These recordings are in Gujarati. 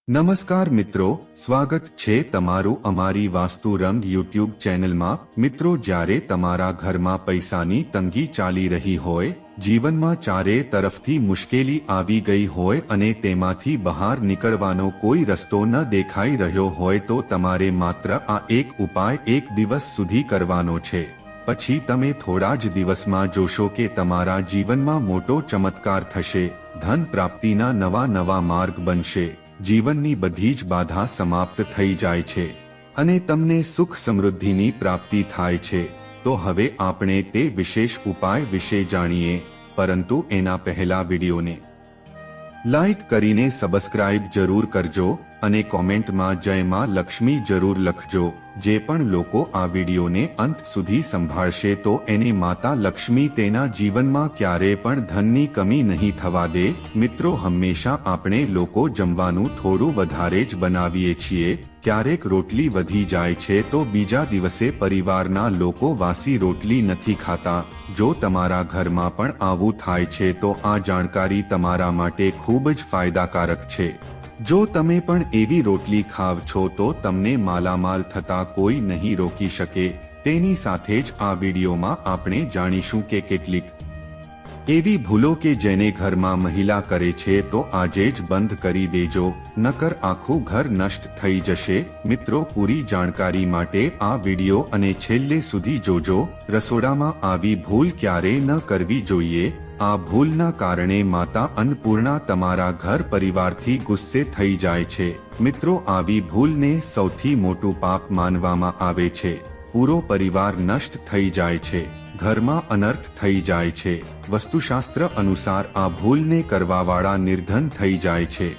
નમસ્કાર મિત્રો, સ્વાગત છે તમારું અમારી વાસ્તુ રંગ યુટ્યુબ ચેનલમાં। મિત્રો, જ્યારે તમારા ઘરમાં પૈસાની તંગી ચાલી રહી હોય, જીવનમાં ચારે તરફથી મુશ્કેલી આવી ગઈ હોય અને તેમાંથી બહાર નીકળવાનો કોઈ રસ્તો ન દેખાઈ રહ્યો હોય તો તમારે માત્ર આ એક ઉપાય એક દિવસ સુધી કરવાનો છે। પછી તમે થોડા જ દિવસમાં જોશો કે તમારા જીવનમાં મોટો ચમત્કાર થશે, ધન પ્રાપ્તિના નવા માર્ગ બનશે, જીવનની બધી જ બાધા સમાપ્ત થઈ જાય છે અને તમને સુખ સમૃદ્ધિની પ્રાપ્તિ થાય છે। તો હવે આપણે તે વિશેષ ઉપાય વિશે જાણીએ, પરંતુ એના પહેલા વિડીયોને લાઈક કરીને સબસ્ક્રાઇબ જરૂર કરજો અને કોમેન્ટમાં જય માં લક્ષ્મી જરૂર લખજો। જે પણ લોકો આ વિડીયોને અંત સુધી સંભાળશે તો એને માતા લક્ષ્મી તેના જીવનમાં ક્યારે પણ ધનની કમી નહીં થવા દે। મિત્રો, હંમેશા આપણે લોકો જમવાનું થોડું વધારે જ બનાવીએ છીએ, ક્યારેક રોટલી વધી જાય છે તો બીજા દિવસે પરિવારના લોકો વાસી રોટલી નથી ખાતા। જો તમારા ઘરમાં પણ આવું થાય છે તો આ જાણકારી તમારા માટે ખૂબ જ ફાયદાકારક છે। જો તમે પણ એવી રોટલી ખાવ છો તો તમને માલામાલ થતા કોઈ નહીં રોકી શકે। તેની સાથે જ આ વિડીયોમાં આપણે જાણીશું કે કેટલીક એવી ભૂલો કે જેને ઘરમાં મહિલા કરે છે તો આજે જ બંધ કરી દેજો, નકર આખું ઘર નષ્ટ થઈ જશે। મિત્રો, પૂરી જાણકારી માટે આ વિડીયો અને છેલ્લે સુધી જોજો। રસોડામાં આવી ભૂલ ક્યારે ન કરવી જોઈએ। આ ભૂલના કારણે માતા અન્નપૂર્ણા તમારા ઘર પરિવારથી ગુસ્સે થઈ જાય છે। મિત્રો, આવી ભૂલને સૌથી મોટું પાપ માનવામાં આવે છે। પૂરો પરિવાર નષ્ટ થઈ જાય છે, ઘરમાં અનર્થ થઈ જાય છે। વાસ્તુશાસ્ત્ર અનુસાર આ ભૂલને કરવાવાળા નિર્ધન થઈ જાય છે,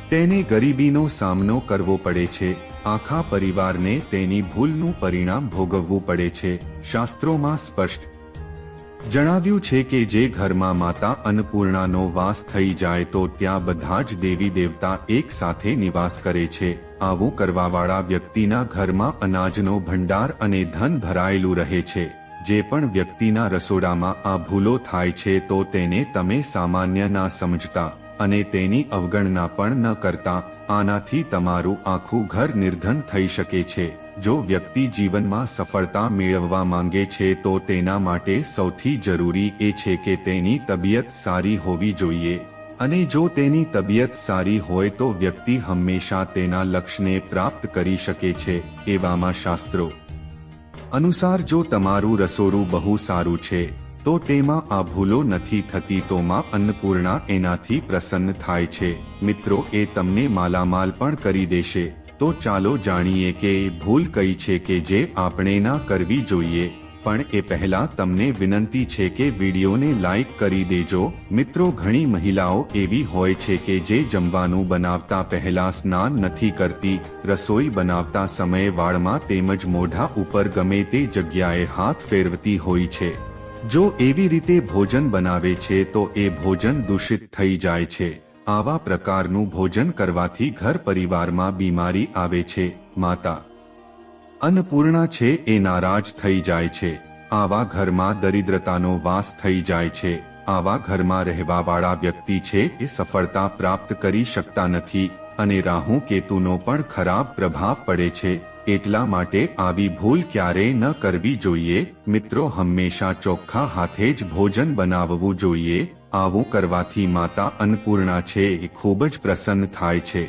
તેને ગરીબીનો સામનો કરવો પડે છે, આખા પરિવારને તેની ભૂલનું પરિણામ ભોગવવું પડે છે। શાસ્ત્રોમાં સ્પષ્ટ જણાવ્યું છે કે જે ઘરમાં માતા અન્નપૂર્ણાનો વાસ થઈ જાય તો ત્યાં બધા જ દેવી દેવતા એક સાથે નિવાસ કરે છે। આવું કરવાવાળા વ્યક્તિના ઘરમાં અનાજનો ભંડાર અને ધન ભરાયેલું રહે છે। જે પણ વ્યક્તિના રસોડામાં આ ભૂલો થાય છે તો તેને તમે સામાન્ય ના સમજતા અને તેની અવગણના પણ ન કરતા। આનાથી તમારું આખું ઘર નિર્ધન થઈ શકે છે। જો વ્યક્તિ જીવનમાં સફળતા મેળવવા માંગે છે તો તેના માટે સૌથી જરૂરી એ છે કે તેની તબિયત સારી હોવી જોઈએ, અને જો તેની તબિયત સારી હોય તો વ્યક્તિ હંમેશા તેના લક્ષ્યને પ્રાપ્ત કરી શકે છે। એવામાં શાસ્ત્રો અનુસાર જો તમારું રસોડું બહુ સારું છે તો તેમાં આ ભૂલો નથી થતી તો માં અન્નપૂર્ણા એનાથી પ્રસન્ન થાય છે। મિત્રો, એ તમને માલામાલ પણ કરી દેશે। તો ચાલો જાણીએ કે એ ભૂલ કઈ છે કે જે આપણે ના કરવી જોઈએ। પણ એ પહેલા તમને વિનંતી છે કે વિડીયોને લાઈક કરી દેજો। મિત્રો, ઘણી મહિલાઓ એવી હોય છે કે જે જમવાનું બનાવતા પહેલા સ્નાન નથી કરતી, રસોઈ બનાવતા સમયે વાળમાં તેમજ મોઢા ઉપર ગમે તે જગ્યાએ હાથ ફેરવતી હોય છે। જો એવી રીતે ભોજન બનાવે છે તો એ ભોજન દૂષિત થઈ જાય છે। આવા પ્રકારનું ભોજન કરવાથી ઘર પરિવારમાં બીમારી આવે છે। માતા અન્નપૂર્ણા છે એ નારાજ થઈ જાય છે। આવા ઘરમાં દરિદ્રતાનો વાસ થઈ જાય છે। આવા ઘરમાં રહેવાવાળા વ્યક્તિ છે એ સફળતા પ્રાપ્ત કરી શકતા નથી અને રાહુ કેતુનો પણ ખરાબ પ્રભાવ પડે છે। એટલા માટે આવી ભૂલ ક્યારેય ન કરવી જોઈએ। મિત્રો, હંમેશા ચોખ્ખા હાથે જ ભોજન બનાવવું જોઈએ। આવું કરવાથી માતા અન્નપૂર્ણા છે એ ખૂબ જ પ્રસન્ન થાય છે।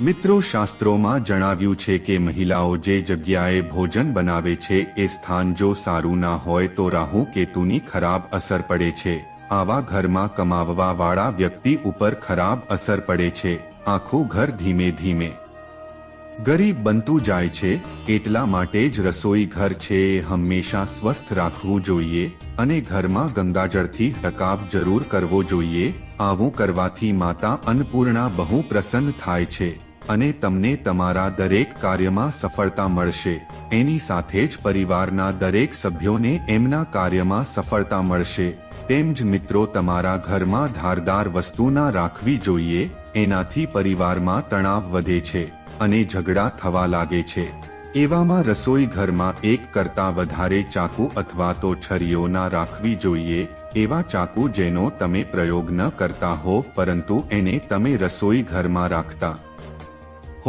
મિત્રો, શાસ્ત્રોમાં જણાવ્યું છે કે મહિલાઓ જે જગ્યાએ ભોજન બનાવે છે એ સ્થાન જો સારું ના હોય તો રાહુ કેતુની ખરાબ અસર પડે છે। આવા ઘરમાં કમાવવા વાળા વ્યક્તિ ઉપર ખરાબ અસર પડે છે। આખું ઘર ધીમે ધીમે ગરીબ બનતું જાય છે। એટલા માટે જ રસોઈ ઘર છે એ હંમેશા સ્વસ્થ રાખવું જોઈએ અને ઘરમાં ગંગાજળથી ટકાવ જરૂર કરવો જોઈએ। આવું કરવાથી માતા અન્નપૂર્ણા બહુ પ્રસન્ન થાય છે અને તમને તમારા દરેક કાર્યમાં સફળતા મળશે। એની સાથે જ પરિવારના દરેક સભ્યોને એમના કાર્યમાં સફળતા મળશે। તેમ જ મિત્રો, તમારા ઘરમાં ધારદાર વસ્તુ ના રાખવી જોઈએ। એનાથી પરિવારમાં તણાવ વધે છે અને ઝઘડા થવા લાગે છે। એવામાં રસોઈ ઘરમાં એક કરતાં વધારે ચાકુ અથવા તો છરીઓ ના રાખવી જોઈએ। એવા ચાકુ જેનો તમે પ્રયોગ ન કરતા હોવ પરંતુ એને તમે રસોઈ ઘરમાં રાખતા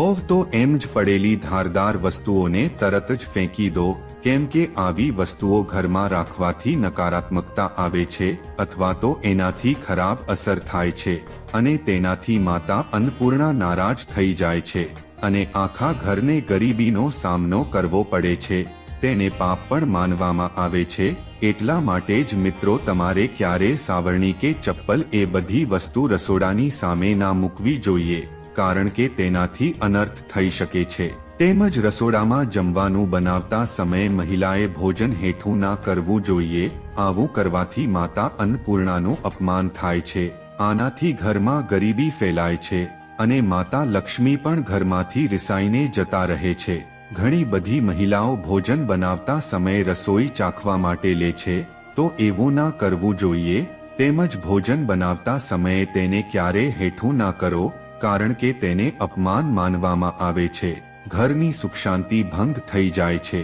હોવ તો એમ જ પડેલી ધારદાર વસ્તુઓને તરત જ ફેંકી દો, કેમ કે આવી વસ્તુઓ ઘરમાં રાખવાથી નકારાત્મકતા આવે છે અથવા તો એનાથી ખરાબ અસર થાય છે અને તેનાથી માતા અન્નપૂર્ણા નારાજ થઈ જાય છે અને આખા ઘરને ગરીબીનો સામનો કરવો પડે છે. તેને પાપ પણ માનવામાં આવે છે. એટલા માટે જ મિત્રો તમારે ક્યારે સાવરણી કે ચપ્પલ એ બધી વસ્તુ રસોડાની સામે ના મૂકવી જોઈએ, કારણ કે તેનાથી અનર્થ થઈ શકે છે. તેમજ રસોડામાં જમવાનું બનાવતા સમયે મહિલાએ ભોજન હેઠું ના કરવું જોઈએ. આવું કરવાથી માતા અન્નપૂર્ણાનું અપમાન થાય છે. આનાથી ઘરમાં ગરીબી ફેલાય છે અને માતા લક્ષ્મી પણ ઘરમાંથી રિસાઈને જતા રહે છે. ઘણી બધી મહિલાઓ ભોજન બનાવતા સમયે રસોઈ ચાખવા માટે લે છે, તો એવું ના કરવું જોઈએ. તેમજ ભોજન બનાવતા સમયે તેને ક્યારેય હેઠું ના કરો, કારણ કે તેને અપમાન માનવામાં આવે છે. ઘરની સુખ શાંતિ ભંગ થઈ જાય છે.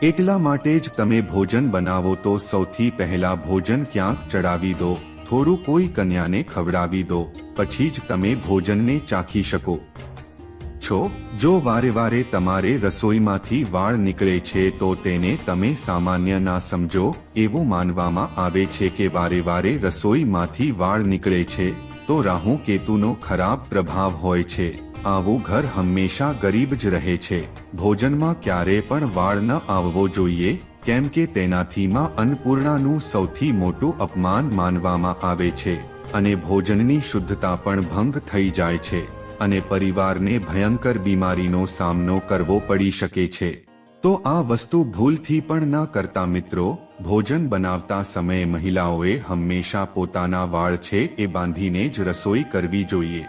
એટલા માટે જ તમે ભોજન બનાવો તો સૌથી પહેલા ભોજન ક્યાંક ચડાવી દો, થોડું કોઈ કન્યાને ખવડાવી દો, પછી જ તમે ભોજનને ચાખી શકો છો. જો વારે વારે તમારે રસોઈમાંથી વાળ નીકળે છે તો તેને તમે સામાન્ય ના સમજો. એવું માનવામાં આવે છે કે વારે વારે રસોઈમાંથી વાળ નીકળે છે તો રાહુ કેતુનો ખરાબ પ્રભાવ હોય છે. આવું ઘર હંમેશા ગરીબ જ રહે છે. ભોજનમાં ક્યારે પણ વાળ ન આવવો જોઈએ, કેમ કે તેનાથી માં અન્નપૂર્ણાનું સૌથી મોટું અપમાન માનવામાં આવે છે અને ભોજનની શુદ્ધતા પણ ભંગ થઈ જાય છે અને પરિવારને ભયંકર બીમારીનો સામનો કરવો પડી શકે છે. તો આ વસ્તુ ભૂલથી પણ ન કરતા મિત્રો. ભોજન બનાવતા સમયે મહિલાઓએ હંમેશા પોતાના વાળ છે એ બાંધીને જ રસોઈ કરવી જોઈએ.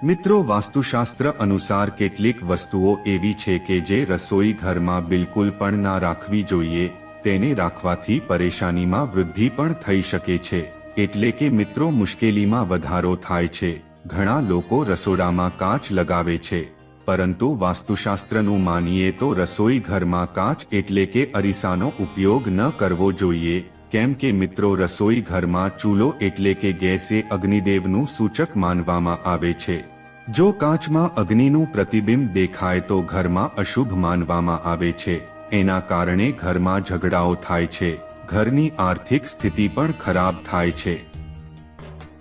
મિત્રો, વાસ્તુશાસ્ત્ર અનુસાર કેટલીક વસ્તુઓ એવી છે કે જે રસોઈ ઘરમાં બિલકુલ પણ ના રાખવી જોઈએ. તેને રાખવાથી પરેશાનીમાં વૃદ્ધિ પણ થઈ શકે છે, એટલે કે મિત્રો મુશ્કેલીમાં વધારો થાય છે. ઘણા લોકો રસોડામાં કાચ લગાવે છે, પરંતુ વાસ્તુશાસ્ત્રનું માનીએ તો રસોઈ ઘરમાં કાચ એટલે કે અરીસાનો ઉપયોગ ન કરવો જોઈએ, કેમ કે મિત્રો રસોઈ ઘરમાં ચૂલો એટલે કે ગેસ એ અગ્નિદેવનું સૂચક માનવામાં આવે છે. જો કાચમાં અગ્નિનું પ્રતિબિંબ દેખાય તો ઘરમાં અશુભ માનવામાં આવે છે. એના કારણે ઘરમાં ઝઘડાઓ થાય છે, ઘરની આર્થિક સ્થિતિ પણ ખરાબ થાય છે.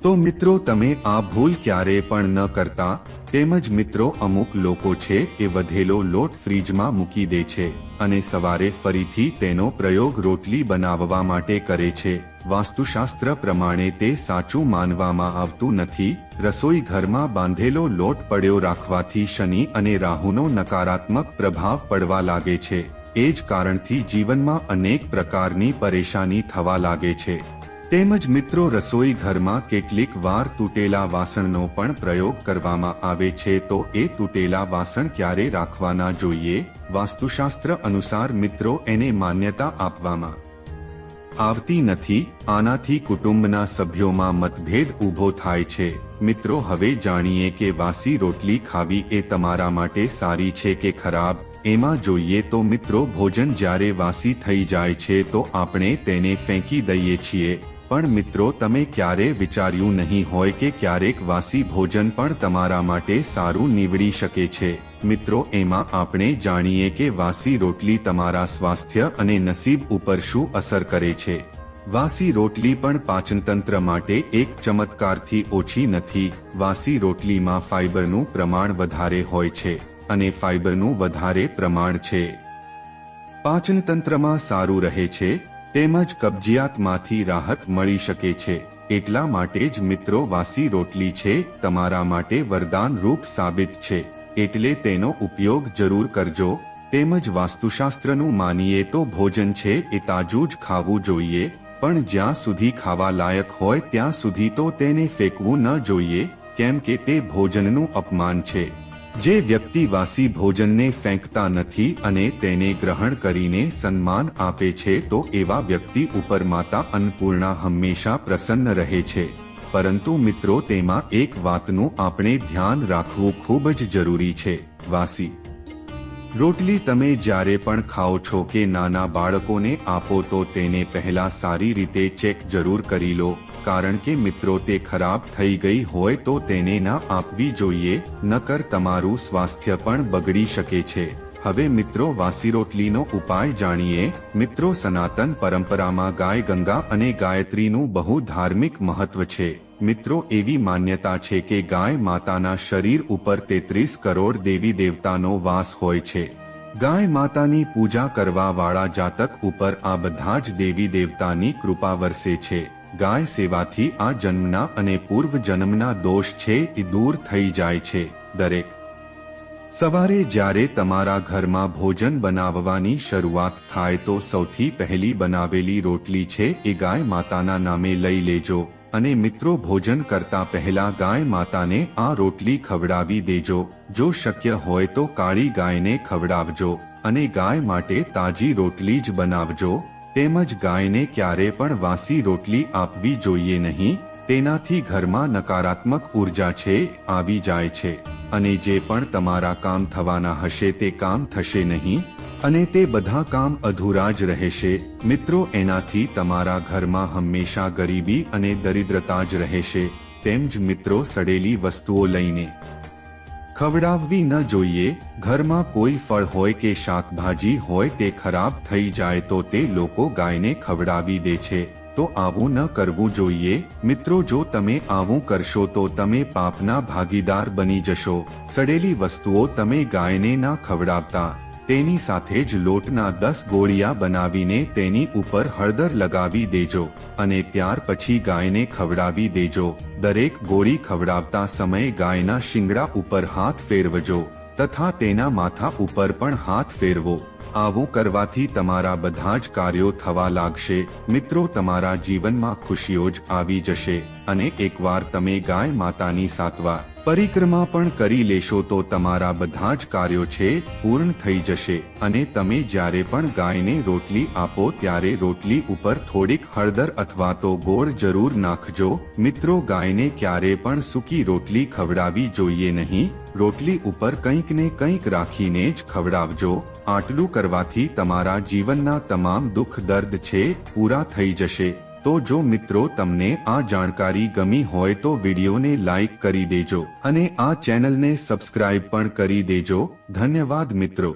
તો મિત્રો તમે આ ભૂલ ક્યારે પણ ન કરતા. તેમજ મિત્રો અમુક લોકો છે એ વધેલો લોટ ફ્રીજમાં મૂકી દે છે અને સવારે ફરીથી તેનો પ્રયોગ રોટલી બનાવવા માટે કરે છે. વાસ્તુશાસ્ત્ર પ્રમાણે તે સાચું માનવામાં આવતું નથી. રસોઈ ઘરમાં બાંધેલો લોટ પડ્યો રાખવાથી શનિ અને રાહુનો નકારાત્મક પ્રભાવ પડવા લાગે છે. એ જ કારણથી જીવનમાં અનેક પ્રકારની પરેશાની થવા લાગે છે. તેમજ મિત્રો રસોઈ ઘરમાં કેટલીક વાર તૂટેલા વાસણનો પણ પ્રયોગ કરવામાં આવે છે, તો એ તૂટેલા વાસણ ક્યારે રાખવાના જોઈએ? વાસ્તુશાસ્ત્ર અનુસાર મિત્રો એને માન્યતા આપવામાં આવતી નથી. આનાથી કુટુંબના સભ્યોમાં મતભેદ ઊભો થાય છે. મિત્રો હવે જાણીએ કે વાસી રોટલી ખાવી એ તમારા માટે સારી છે કે ખરાબ. એમાં જોઈએ તો મિત્રો ભોજન જ્યારે વાસી થઈ જાય છે તો આપણે તેને ફેંકી દઈએ છીએ, પણ મિત્રો તમે ક્યારે વિચાર્યું નહીં હોય કે ક્યારેક વાસી ભોજન પણ તમારા માટે સારું નીવડી શકે છે. મિત્રો એમાં આપણે જાણીએ કે વાસી રોટલી તમારા સ્વાસ્થ્ય અને નસીબ ઉપર શું અસર કરે છે. વાસી રોટલી પણ પાચનતંત્ર માટે એક ચમત્કારથી ઓછી નથી. વાસી રોટલીમાં ફાઇબરનું પ્રમાણ વધારે હોય છે અને ફાઇબરનું વધારે પ્રમાણ છે પાચનતંત્રમાં સારું રહે છે, તેમજ કબજિયાતમાંથી રાહત મળી શકે છે. એટલા માટે જ મિત્રો વાસી રોટલી છે તમારા માટે વરદાન રૂપ સાબિત છે, એટલે તેનો ઉપયોગ જરૂર કરજો. તેમજ વાસ્તુશાસ્ત્રનું માનીએ તો ભોજન છે એ તાજું જ ખાવું જોઈએ, પણ જ્યાં સુધી ખાવા લાયક હોય ત્યાં સુધી તો તેને ફેંકવું ન જોઈએ, કેમ કે તે ભોજનનું અપમાન છે. જે વ્યક્તિ વાસી ભોજનને ફેંકતા નથી અને તેને ગ્રહણ કરીને સન્માન આપે છે તો એવા વ્યક્તિ ઉપર માતા અન્નપૂર્ણા હંમેશા પ્રસન્ન રહે છે. પરંતુ મિત્રો તેમાં એક વાતનું આપણે ધ્યાન રાખવું ખૂબ જ જરૂરી છે. વાસી રોટલી તમે જ્યારે પણ ખાઓ છો કે નાના બાળકોને આપો તો તેને પહેલા સારી રીતે ચેક જરૂર કરી લો. કારણ કે મિત્રો તે ખરાબ થઈ ગઈ હોય તો તેને ના આપવી જોઈએ, નકર તમારું સ્વાસ્થ્ય પણ બગડી શકે છે। હવે મિત્રો વાસી રોટલીનો ઉપાય જાણીએ। મિત્રો સનાતન પરંપરામાં ગાય ગંગા અને ગાયત્રીનું બહુ ધાર્મિક મહત્વ છે। મિત્રો એવી માન્યતા છે કે ગાય માતાના શરીર ઉપર 33 કરોડ દેવી દેવતાનો વાસ હોય છે। ગાય માતાની પૂજા કરવા વાળા જાતક ઉપર આ બધા જ દેવી દેવતાની કૃપા વરસે છે। ગાય સેવાથી આ જન્મના અને પૂર્વ જન્મના દોષ છે એ દૂર થઈ જાય છે। દરેક સવારે જ્યારે તમારા ઘરમાં ભોજન બનાવવાની શરૂઆત થાય તો સૌથી પહેલી બનાવેલી રોટલી છે એ ગાય માતાના નામે લઈ લેજો અને મિત્રો ભોજન કરતા પહેલા ગાય માતાને આ રોટલી ખવડાવી દેજો। જો શક્ય હોય તો કાળી ગાયને ખવડાવજો અને ગાય માટે તાજી રોટલી જ બનાવજો। તેમજ ગાયને ક્યારે પણ વાસી રોટલી આપવી જોઈએ નહીં, તેનાથી ઘરમાં નકારાત્મક ઉર્જા છે આવી જાય છે અને જે પણ તમારા કામ થવાના હશે તે કામ થશે નહીં અને તે બધા કામ અધૂરા જ રહેશે। મિત્રો એનાથી તમારા ઘરમાં હંમેશા ગરીબી અને દરિદ્રતા જ રહેશે। તેમ જ મિત્રો સડેલી વસ્તુઓ લઈને ખવડાવવી ન જોઈએ। ઘરમાં કોઈ ફળ હોય કે શાકભાજી હોય તે ખરાબ થઈ જાય તો તે લોકો ગાયને ખવડાવી દે છે, તો આવું ન કરવું જોઈએ। મિત્રો જો તમે આવું કરશો તો તમે પાપના ભાગીદાર બની જશો। સડેલી વસ્તુઓ તમે ગાયને ના ખવડાવતા, તેની સાથે જ લોટના 10 ગોળિયા બનાવીને તેની ઉપર હળદર લગાવી દેજો અને ત્યાર પછી ગાયને ખવડાવી દેજો। દરેક ગોળી ખવડાવતા સમયે ગાયના શિંગડા ઉપર હાથ ફેરવજો તથા તેના માથા ઉપર પણ હાથ ફેરવો। આવું કરવાથી તમારા બધા જ કાર્યો થવા લાગશે। મિત્રો તમારા જીવનમાં ખુશીઓ જ આવી જશે અને એકવાર તમે ગાય માતાની સાતવા પરિક્રમા પણ કરી લેશો તો તમારા બધા જ કાર્યો છે પૂર્ણ થઈ જશે। અને તમે જ્યારે પણ ગાયને રોટલી આપો ત્યારે રોટલી ઉપર થોડીક હળદર અથવા તો ગોળ જરૂર નાખજો। મિત્રો ગાયને ક્યારે પણ સૂકી રોટલી ખવડાવી જોઈએ નહીં, રોટલી ઉપર કંઈક ને કંઈક રાખીને જ ખવડાવજો। આટલું કરવાથી તમારા જીવનના તમામ દુઃખ દર્દ છે પૂરા થઈ જશે। તો જો મિત્રો તમને આ જાણકારી ગમી હોય તો વિડીયોને લાઈક કરી દેજો અને આ ચેનલને સબસ્ક્રાઇબ પણ કરી દેજો। ધન્યવાદ મિત્રો।